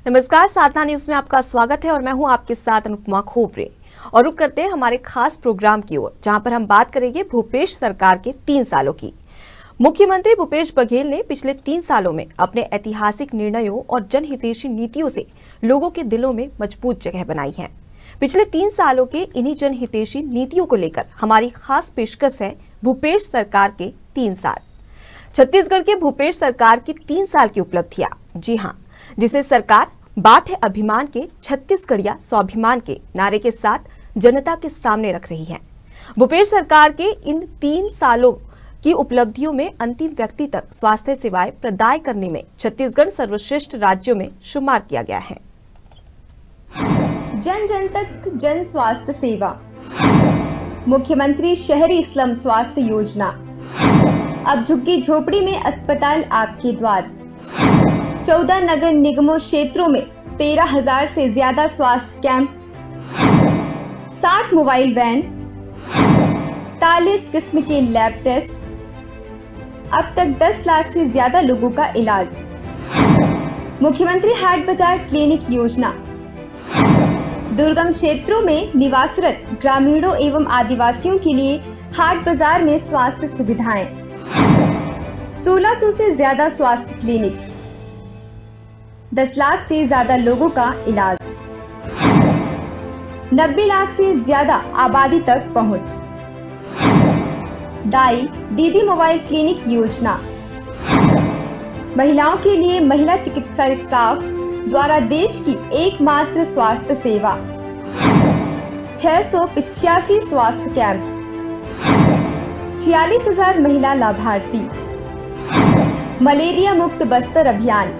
नमस्कार, साधना न्यूज में आपका स्वागत है और मैं हूं आपके साथ अनुपमा खोपरे। और रुक करते हैं हमारे खास प्रोग्राम की ओर, जहां पर हम बात करेंगे भूपेश सरकार के 3 सालों की। मुख्यमंत्री भूपेश बघेल ने पिछले 3 सालों में अपने ऐतिहासिक निर्णयों और जनहितैषी नीतियों से लोगों के दिलों में मजबूत जगह बनाई है। पिछले 3 सालों के इन्हीं जनहितैषी नीतियों को लेकर हमारी खास पेशकश है भूपेश सरकार के 3 साल। छत्तीसगढ़ के भूपेश सरकार की 3 साल की उपलब्धियां, जी हां, जिसे सरकार बात है अभिमान के छत्तीसगढ़िया स्वाभिमान के नारे के साथ जनता के सामने रख रही है। भूपेश सरकार के इन 3 सालों की उपलब्धियों में अंतिम व्यक्ति तक स्वास्थ्य सेवाएं प्रदान करने में छत्तीसगढ़ सर्वश्रेष्ठ राज्यों में शुमार किया गया है। जन जन तक जन स्वास्थ्य सेवा, मुख्यमंत्री शहरी स्लम स्वास्थ्य योजना, अब झुग्गी झोपड़ी में अस्पताल आपके द्वार। 14 नगर निगमों क्षेत्रों में 13,000 से ज्यादा स्वास्थ्य कैंप, 60 मोबाइल वैन, 43 किस्म के लैब टेस्ट, अब तक 10 लाख से ज्यादा लोगों का इलाज। मुख्यमंत्री हाट बाजार क्लिनिक योजना, दुर्गम क्षेत्रों में निवासरत ग्रामीणों एवं आदिवासियों के लिए हाट बाजार में स्वास्थ्य सुविधाएं। 1600 से ज्यादा स्वास्थ्य क्लिनिक, 10 लाख से ज्यादा लोगों का इलाज, 90 लाख से ज्यादा आबादी तक पहुंच। दाई दीदी मोबाइल क्लिनिक योजना, महिलाओं के लिए महिला चिकित्सा स्टाफ द्वारा देश की एकमात्र स्वास्थ्य सेवा। 685 स्वास्थ्य कैंप, 46,000 महिला लाभार्थी। मलेरिया मुक्त बस्तर अभियान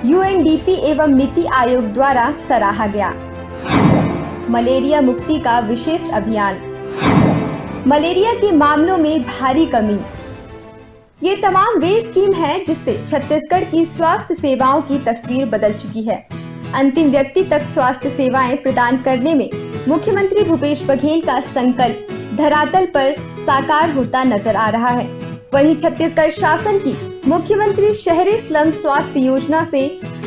UNDP एवं नीति आयोग द्वारा सराहा गया। मलेरिया मुक्ति का विशेष अभियान, मलेरिया के मामलों में भारी कमी। ये तमाम वे स्कीम है जिससे छत्तीसगढ़ की स्वास्थ्य सेवाओं की तस्वीर बदल चुकी है। अंतिम व्यक्ति तक स्वास्थ्य सेवाएं प्रदान करने में मुख्यमंत्री भूपेश बघेल का संकल्प धरातल पर साकार होता नजर आ रहा है। वहीं छत्तीसगढ़ शासन की मुख्यमंत्री शहरी स्लम स्वास्थ्य योजना से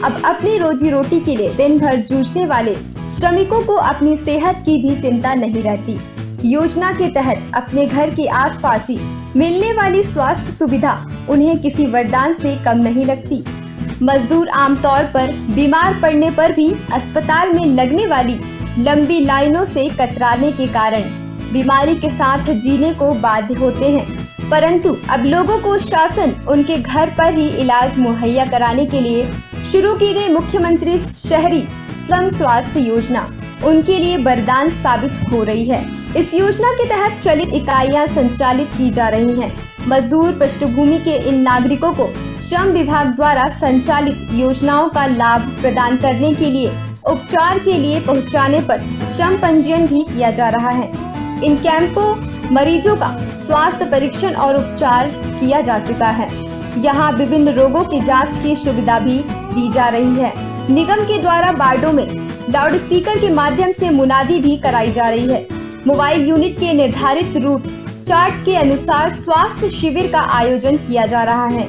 अब अपनी रोजी रोटी के लिए दिन भर जूझने वाले श्रमिकों को अपनी सेहत की भी चिंता नहीं रहती। योजना के तहत अपने घर के आसपास ही मिलने वाली स्वास्थ्य सुविधा उन्हें किसी वरदान से कम नहीं लगती। मजदूर आमतौर पर बीमार पड़ने पर भी अस्पताल में लगने वाली लंबी लाइनों से कतराने के कारण बीमारी के साथ जीने को बाध्य होते हैं, परंतु अब लोगों को शासन उनके घर पर ही इलाज मुहैया कराने के लिए शुरू की गई मुख्यमंत्री शहरी स्लम स्वास्थ्य योजना उनके लिए वरदान साबित हो रही है। इस योजना के तहत चलित इकाइयां संचालित की जा रही हैं। मजदूर पृष्ठभूमि के इन नागरिकों को श्रम विभाग द्वारा संचालित योजनाओं का लाभ प्रदान करने के लिए उपचार के लिए पहुंचाने पर श्रम पंजीयन भी किया जा रहा है। इन कैंपों मरीजों का स्वास्थ्य परीक्षण और उपचार किया जा चुका है। यहाँ विभिन्न रोगों की जांच की सुविधा भी दी जा रही है। निगम के द्वारा वार्डों में लाउड स्पीकर के माध्यम से मुनादी भी कराई जा रही है। मोबाइल यूनिट के निर्धारित रूट चार्ट के अनुसार स्वास्थ्य शिविर का आयोजन किया जा रहा है।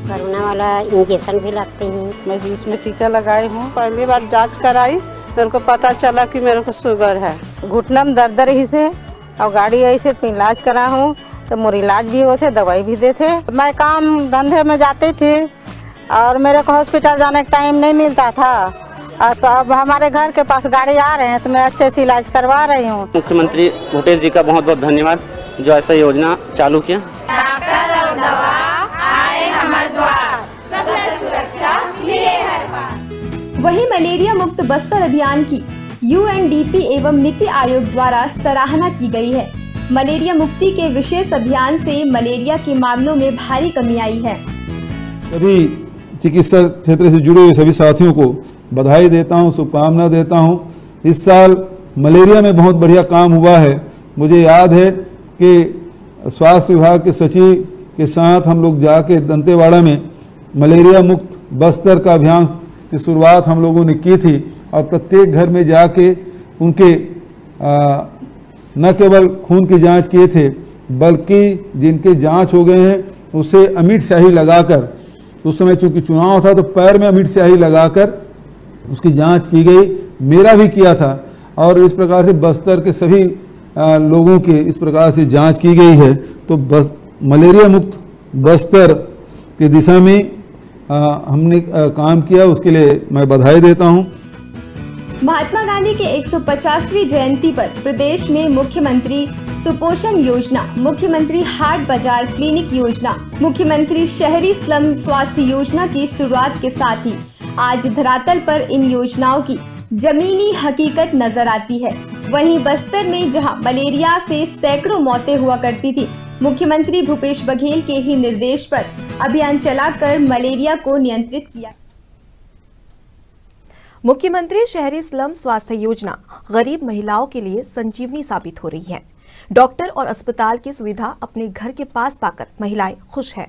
कोरोना वाला इंजेक्शन भी लगते हैं। मैं उसमें टीका लगाई हूँ। पहली बार जांच कराई, मेरे को पता चला कि मेरे को शुगर है। घुटना में दर्द रही से और गाड़ी आई से इलाज करा हूँ, तो मोर इलाज भी होते, दवाई भी देते। मैं काम धंधे में जाती थी और मेरे को हॉस्पिटल जाने का टाइम नहीं मिलता था, तो अब हमारे घर के पास गाड़ी आ रहे हैं तो मैं अच्छे से इलाज करवा रही हूँ। मुख्यमंत्री भूपेश जी का बहुत बहुत धन्यवाद जो ऐसा योजना चालू किया। वहीं मलेरिया मुक्त बस्तर अभियान की UNDP एवं नीति आयोग द्वारा सराहना की गई है। मलेरिया मुक्ति के विशेष अभियान से मलेरिया के मामलों में भारी कमी आई है। सभी चिकित्सा क्षेत्र से जुड़े हुए सभी साथियों को बधाई देता हूं, शुभकामना देता हूं। इस साल मलेरिया में बहुत बढ़िया काम हुआ है। मुझे याद है कि स्वास्थ्य विभाग के सचिव के साथ हम लोग जाके दंतेवाड़ा में मलेरिया मुक्त बस्तर का अभियान की शुरुआत हम लोगों ने की थी और प्रत्येक घर में जाके उनके न केवल खून की जांच किए थे, बल्कि जिनके जांच हो गए हैं उसे अमिट स्याही लगाकर उस समय चूंकि चुनाव था तो पैर में अमिट स्याही लगाकर उसकी जांच की गई, मेरा भी किया था और इस प्रकार से बस्तर के सभी लोगों की इस प्रकार से जांच की गई है। तो मलेरिया मुक्त बस्तर की दिशा में हमने काम किया, उसके लिए मैं बधाई देता हूं। महात्मा गांधी के 150वीं जयंती पर प्रदेश में मुख्यमंत्री सुपोषण योजना, मुख्यमंत्री हाट बाजार क्लिनिक योजना, मुख्यमंत्री शहरी स्लम स्वास्थ्य योजना की शुरुआत के साथ ही आज धरातल पर इन योजनाओं की जमीनी हकीकत नजर आती है। वहीं बस्तर में जहां मलेरिया से सैकड़ों मौतें हुआ करती थी, मुख्यमंत्री भूपेश बघेल के ही निर्देश पर अभियान चलाकर मलेरिया को नियंत्रित किया। मुख्यमंत्री शहरी स्लम स्वास्थ्य योजना गरीब महिलाओं के लिए संजीवनी साबित हो रही है। डॉक्टर और अस्पताल की सुविधा अपने घर के पास पाकर महिलाएं खुश हैं।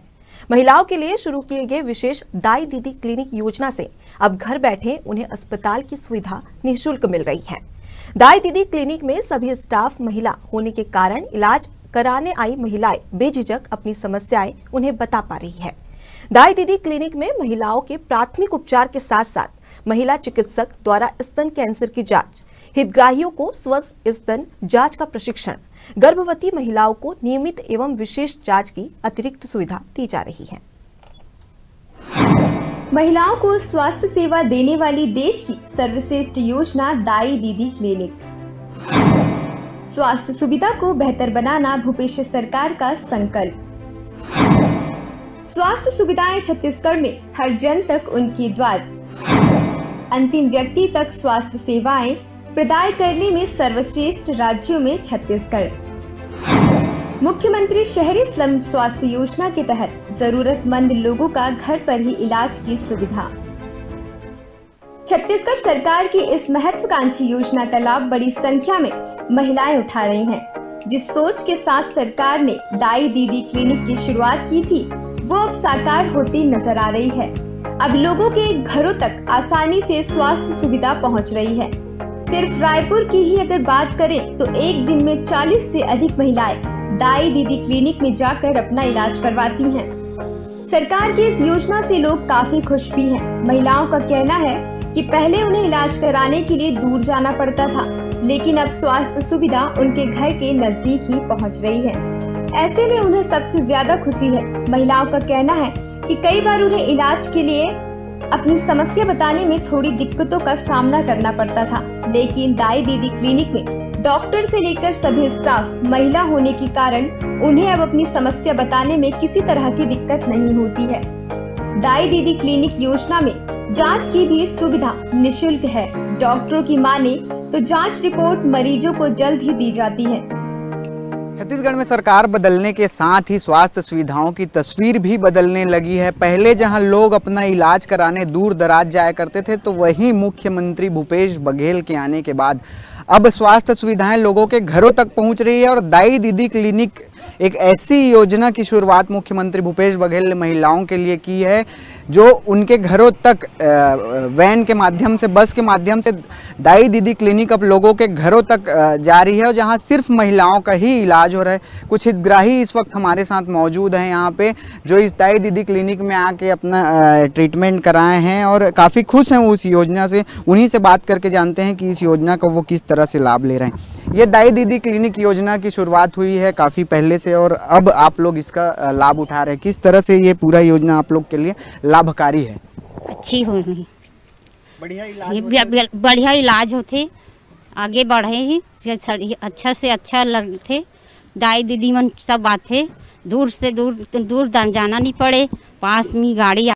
महिलाओं के लिए शुरू किए गए विशेष दाई दीदी क्लिनिक योजना से अब घर बैठे उन्हें अस्पताल की सुविधा निःशुल्क मिल रही है। दाई दीदी क्लिनिक में सभी स्टाफ महिला होने के कारण इलाज कराने आई महिलाएं बेझिझक अपनी समस्याएं उन्हें बता पा रही है। दाई दीदी क्लिनिक में महिलाओं के प्राथमिक उपचार के साथ साथ महिला चिकित्सक द्वारा स्तन कैंसर की जांच, हितग्राहियों को स्वस्थ स्तन जांच का प्रशिक्षण, गर्भवती महिलाओं को नियमित एवं विशेष जांच की अतिरिक्त सुविधा दी जा रही है। महिलाओं को स्वास्थ्य सेवा देने वाली देश की सर्वश्रेष्ठ योजना दाई दीदी क्लिनिक। स्वास्थ्य सुविधा को बेहतर बनाना भूपेश सरकार का संकल्प। स्वास्थ्य सुविधाएं छत्तीसगढ़ में हर जन तक उनके द्वार, अंतिम व्यक्ति तक स्वास्थ्य सेवाएं प्रदान करने में सर्वश्रेष्ठ राज्यों में छत्तीसगढ़। मुख्यमंत्री शहरी स्लम स्वास्थ्य योजना के तहत जरूरतमंद लोगों का घर पर ही इलाज की सुविधा। छत्तीसगढ़ सरकार की इस महत्वाकांक्षी योजना का लाभ बड़ी संख्या में महिलाएं उठा रही हैं। जिस सोच के साथ सरकार ने दाई दीदी क्लिनिक की शुरुआत की थी, वो अब साकार होती नजर आ रही है। अब लोगों के घरों तक आसानी से स्वास्थ्य सुविधा पहुंच रही है। सिर्फ रायपुर की ही अगर बात करें तो एक दिन में 40 से अधिक महिलाएं दाई दीदी क्लिनिक में जाकर अपना इलाज करवाती हैं। सरकार की इस योजना से लोग काफी खुश भी हैं। महिलाओं का कहना है कि पहले उन्हें इलाज कराने के लिए दूर जाना पड़ता था, लेकिन अब स्वास्थ्य सुविधा उनके घर के नजदीक ही पहुंच रही है। ऐसे में उन्हें सबसे ज्यादा खुशी है। महिलाओं का कहना है कि कई बार उन्हें इलाज के लिए अपनी समस्या बताने में थोड़ी दिक्कतों का सामना करना पड़ता था, लेकिन दाई दीदी क्लिनिक में डॉक्टर से लेकर सभी स्टाफ महिला होने के कारण उन्हें अब अपनी समस्या बताने में किसी तरह की दिक्कत नहीं होती है। दाई दीदी क्लिनिक योजना में जांच की भी सुविधा निःशुल्क है। डॉक्टरों की माने तो जांच रिपोर्ट मरीजों को जल्द ही दी जाती है। छत्तीसगढ़ में सरकार बदलने के साथ ही स्वास्थ्य सुविधाओं की तस्वीर भी बदलने लगी है। पहले जहां लोग अपना इलाज कराने दूर दराज जाया करते थे, तो वहीं मुख्यमंत्री भूपेश बघेल के आने के बाद अब स्वास्थ्य सुविधाएं लोगों के घरों तक पहुंच रही है। और दाई दीदी क्लिनिक एक ऐसी योजना की शुरुआत मुख्यमंत्री भूपेश बघेल ने महिलाओं के लिए की है, जो उनके घरों तक वैन के माध्यम से, बस के माध्यम से दाई दीदी क्लिनिक अब लोगों के घरों तक जा रही है, और जहां सिर्फ महिलाओं का ही इलाज हो रहा है। कुछ हितग्राही इस वक्त हमारे साथ मौजूद हैं यहाँ पे, जो इस दाई दीदी क्लिनिक में आके अपना ट्रीटमेंट कराए हैं और काफ़ी खुश हैं उस योजना से। उन्हीं से बात करके जानते हैं कि इस योजना का वो किस तरह से लाभ ले रहे हैं। ये दाई दीदी क्लिनिक योजना की शुरुआत हुई है काफ़ी पहले से, और अब आप लोग इसका लाभ उठा रहे हैं। किस तरह से ये पूरा योजना आप लोग के लिए लाभकारी है? अच्छी हो रही, बढ़िया इलाज होते, आगे बढ़े ही अच्छा से अच्छा लगते। दाई दीदी मन सब आते, दूर से दूर जाना नहीं पड़े, पास में गाड़ी